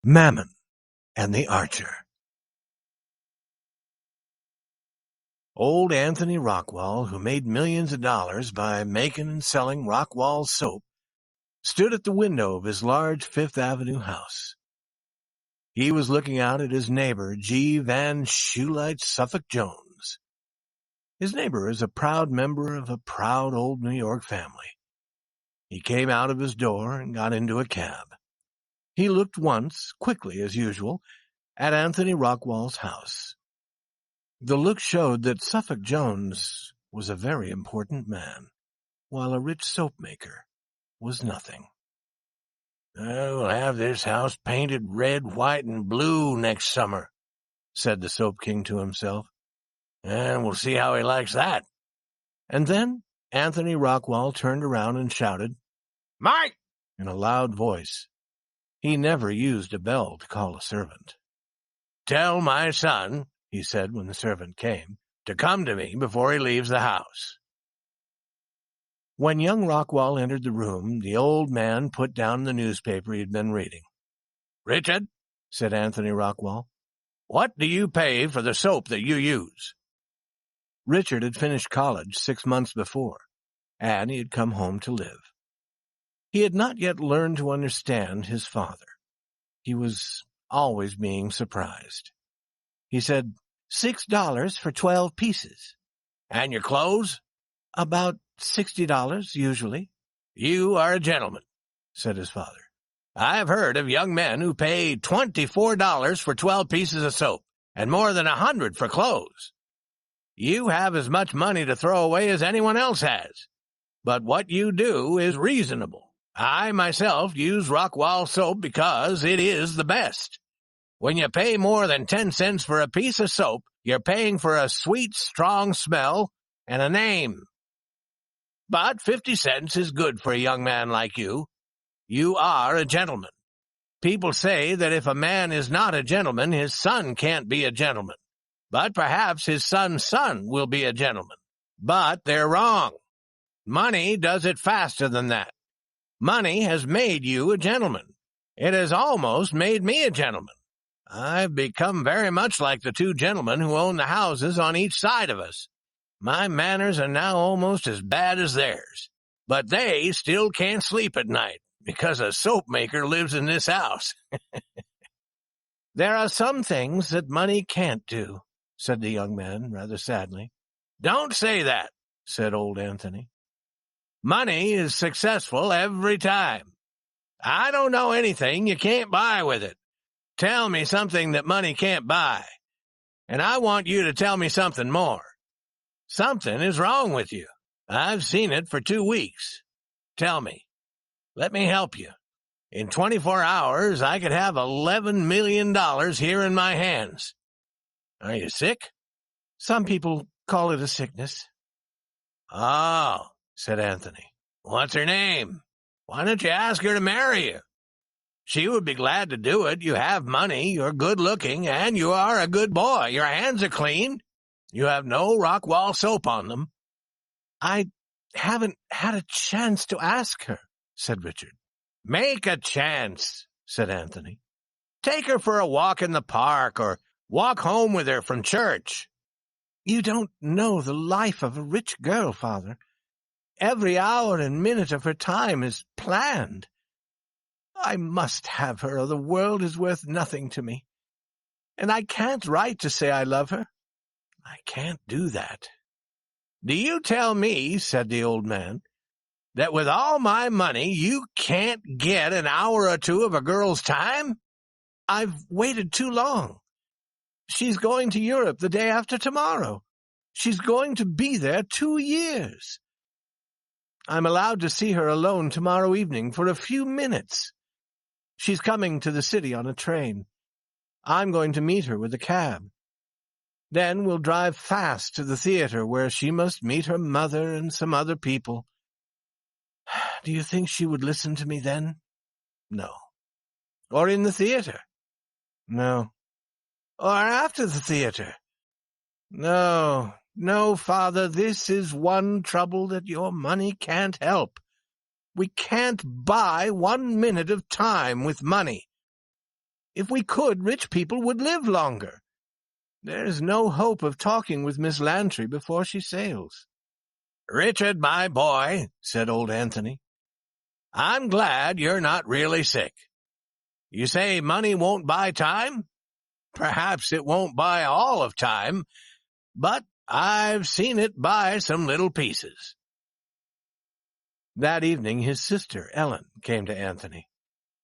Mammon and the Archer. Old Anthony Rockwall, who made millions of dollars by making and selling Rockwall soap, stood at the window of his large Fifth Avenue house. He was looking out at his neighbor, G. Van Shoelite Suffolk Jones. His neighbor is a proud member of a proud old New York family. He came out of his door and got into a cab. He looked once, quickly as usual, at Anthony Rockwall's house. The look showed that Suffolk Jones was a very important man, while a rich soap maker was nothing. "I'll have this house painted red, white, and blue next summer," said the Soap King to himself. "And we'll see how he likes that." And then Anthony Rockwall turned around and shouted, "Mike!" in a loud voice. He never used a bell to call a servant. "Tell my son," he said when the servant came, "to come to me before he leaves the house." When young Rockwall entered the room, the old man put down the newspaper he had been reading. "Richard," said Anthony Rockwall, "what do you pay for the soap that you use?" Richard had finished college 6 months before, and he had come home to live. He had not yet learned to understand his father. He was always being surprised. He said, $6 for 12 pieces. "And your clothes?" "About $60, usually." "You are a gentleman," said his father. "I have heard of young men who pay $24 for 12 pieces of soap, and more than $100 for clothes. You have as much money to throw away as anyone else has. But what you do is reasonable. I myself use Rockwall soap because it is the best. When you pay more than 10 cents for a piece of soap, you're paying for a sweet, strong smell and a name. But 50 cents is good for a young man like you. You are a gentleman. People say that if a man is not a gentleman, his son can't be a gentleman. But perhaps his son's son will be a gentleman. But they're wrong. Money does it faster than that. Money has made you a gentleman. It has almost made me a gentleman. I've become very much like the two gentlemen who own the houses on each side of us. My manners are now almost as bad as theirs. But they still can't sleep at night because a soap maker lives in this house." "There are some things that money can't do," said the young man rather sadly. "Don't say that," said old Anthony. "Money is successful every time. I don't know anything you can't buy with it. Tell me something that money can't buy. And I want you to tell me something more. Something is wrong with you. I've seen it for 2 weeks. Tell me. Let me help you. In 24 hours, I could have $11 million here in my hands. Are you sick?" "Some people call it a sickness." "Oh," said Anthony. "What's her name? Why don't you ask her to marry you? She would be glad to do it. You have money, you're good-looking, and you are a good boy. Your hands are clean. You have no Rockwall soap on them." "I haven't had a chance to ask her," said Richard. "Make a chance," said Anthony. "Take her for a walk in the park, or walk home with her from church." "You don't know the life of a rich girl, Father. Every hour and minute of her time is planned. I must have her, or the world is worth nothing to me. And I can't write to say I love her. I can't do that." "Do you tell me," said the old man, "that with all my money you can't get an hour or two of a girl's time?" "I've waited too long. She's going to Europe the day after tomorrow. She's going to be there 2 years. I'm allowed to see her alone tomorrow evening for a few minutes. She's coming to the city on a train. I'm going to meet her with a cab. Then we'll drive fast to the theater where she must meet her mother and some other people. Do you think she would listen to me then? No. Or in the theater? No. Or after the theater? No, no, Father, this is one trouble that your money can't help. We can't buy 1 minute of time with money. If we could, rich people would live longer. There's no hope of talking with Miss Lantry before she sails." "Richard, my boy," said old Anthony, "I'm glad you're not really sick. You say money won't buy time? Perhaps it won't buy all of time, but I've seen it buy some little pieces." That evening his sister, Ellen, came to Anthony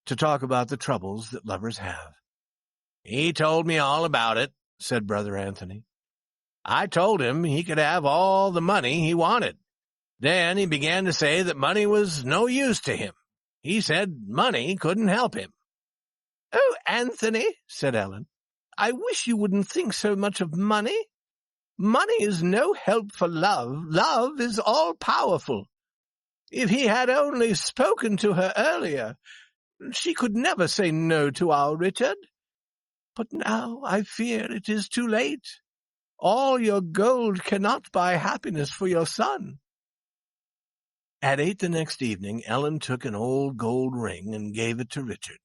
to talk about the troubles that lovers have. "He told me all about it," said Brother Anthony. "I told him he could have all the money he wanted. Then he began to say that money was no use to him. He said money couldn't help him." "Oh, Anthony," said Ellen, "I wish you wouldn't think so much of money. Money is no help for love. Love is all-powerful. If he had only spoken to her earlier, she could never say no to our Richard. But now I fear it is too late. All your gold cannot buy happiness for your son." At 8 the next evening, Ellen took an old gold ring and gave it to Richard.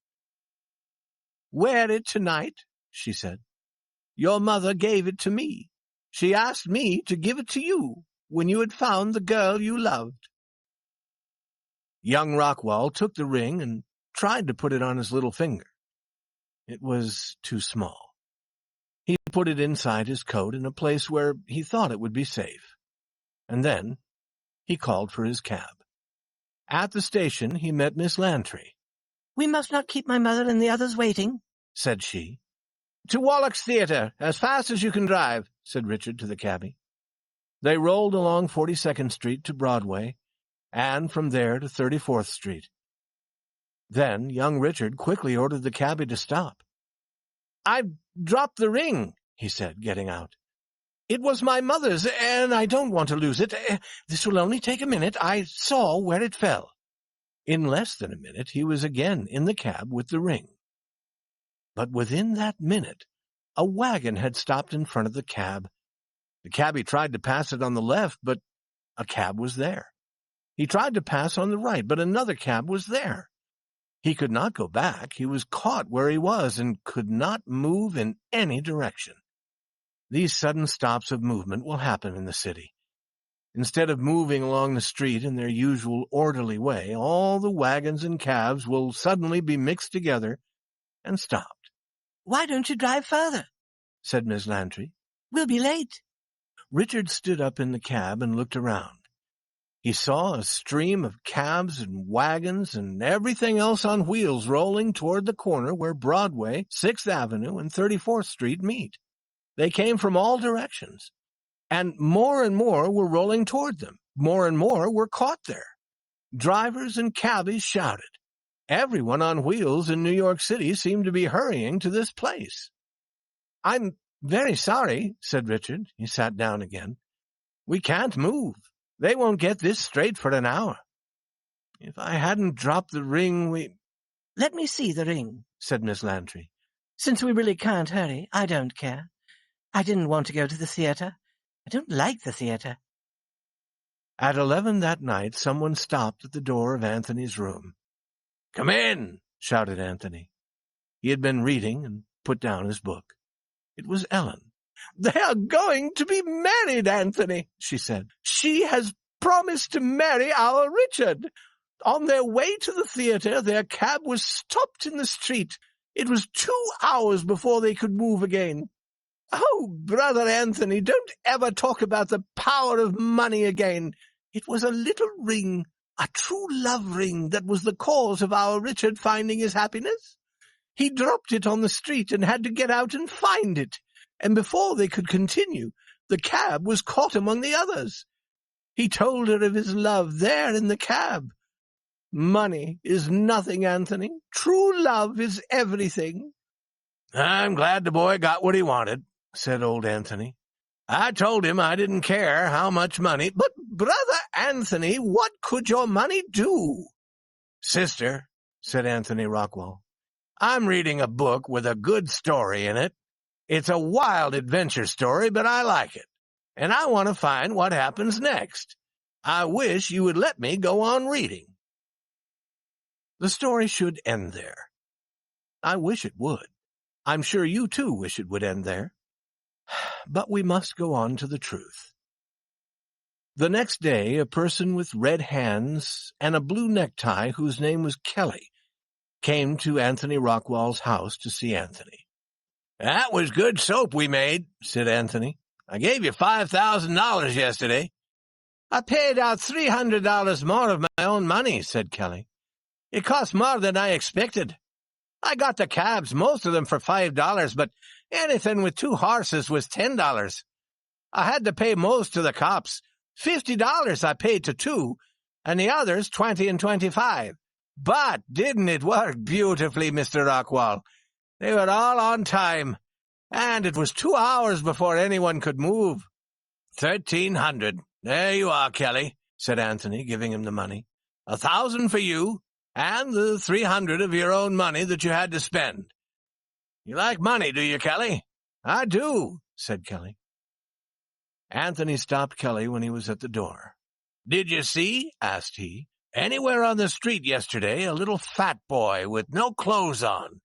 "Wear it tonight," she said. "Your mother gave it to me. She asked me to give it to you when you had found the girl you loved." Young Rockwell took the ring and tried to put it on his little finger. It was too small. He put it inside his coat in a place where he thought it would be safe. And then he called for his cab. At the station he met Miss Lantry. "We must not keep my mother and the others waiting," said she. "To Wallack's Theatre, as fast as you can drive," said Richard to the cabby. They rolled along 42nd Street to Broadway, and from there to 34th Street. Then young Richard quickly ordered the cabby to stop. "I've dropped the ring," he said, getting out. "It was my mother's, and I don't want to lose it. This will only take a minute. I saw where it fell." In less than a minute he was again in the cab with the ring. But within that minute a wagon had stopped in front of the cab. The cabby tried to pass it on the left, but a cab was there. He tried to pass on the right, but another cab was there. He could not go back. He was caught where he was and could not move in any direction. These sudden stops of movement will happen in the city. Instead of moving along the street in their usual orderly way, all the wagons and cabs will suddenly be mixed together and stopped. "Why don't you drive further?" said Miss Lantry. "We'll be late." Richard stood up in the cab and looked around. He saw a stream of cabs and wagons and everything else on wheels rolling toward the corner where Broadway, 6th Avenue, and 34th Street meet. They came from all directions, and more were rolling toward them. More and more were caught there. Drivers and cabbies shouted. Everyone on wheels in New York City seemed to be hurrying to this place. "I'm very sorry," said Richard. He sat down again. "We can't move. They won't get this straight for an hour. If I hadn't dropped the ring, we—" "Let me see the ring," said Miss Lantry. "Since we really can't hurry, I don't care. I didn't want to go to the theatre. I don't like the theatre." At 11 that night, someone stopped at the door of Anthony's room. "Come in," shouted Anthony. He had been reading and put down his book. It was Ellen. "They are going to be married, Anthony," she said. "She has promised to marry our Richard. On their way to the theatre, their cab was stopped in the street. It was 2 hours before they could move again. Oh, Brother Anthony, don't ever talk about the power of money again. It was a little ring, a true love ring, that was the cause of our Richard finding his happiness. He dropped it on the street and had to get out and find it. And before they could continue, the cab was caught among the others. He told her of his love there in the cab. Money is nothing, Anthony. True love is everything." "I'm glad the boy got what he wanted," said old Anthony. "I told him I didn't care how much money—" "But, Brother Anthony, what could your money do?" "Sister," said Anthony Rockwell, "I'm reading a book with a good story in it. It's a wild adventure story, but I like it, and I want to find what happens next. I wish you would let me go on reading." The story should end there. I wish it would. I'm sure you too wish it would end there. But we must go on to the truth. The next day, a person with red hands and a blue necktie whose name was Kelly came to Anthony Rockwell's house to see Anthony. "That was good soap we made," said Anthony. "I gave you $5,000 yesterday." "I paid out $300 more of my own money," said Kelly. "It cost more than I expected. I got the cabs, most of them for $5, but anything with 2 horses was $10. I had to pay most to the cops. $50 I paid to 2, and the others $20 and $25. But didn't it work beautifully, Mr. Rockwell? They were all on time, and it was 2 hours before anyone could move." $1,300. "There you are, Kelly," said Anthony, giving him the money. $1,000 for you, and the $300 of your own money that you had to spend. You like money, do you, Kelly?" "I do," said Kelly. Anthony stopped Kelly when he was at the door. "Did you see," asked he, "anywhere on the street yesterday a little fat boy with no clothes on,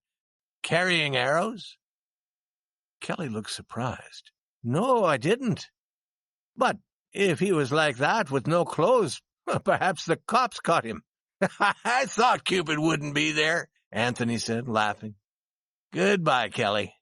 carrying arrows?" Kelly looked surprised. "No, I didn't. But if he was like that with no clothes, perhaps the cops caught him." "I thought Cupid wouldn't be there," Anthony said, laughing. "Goodbye, Kelly.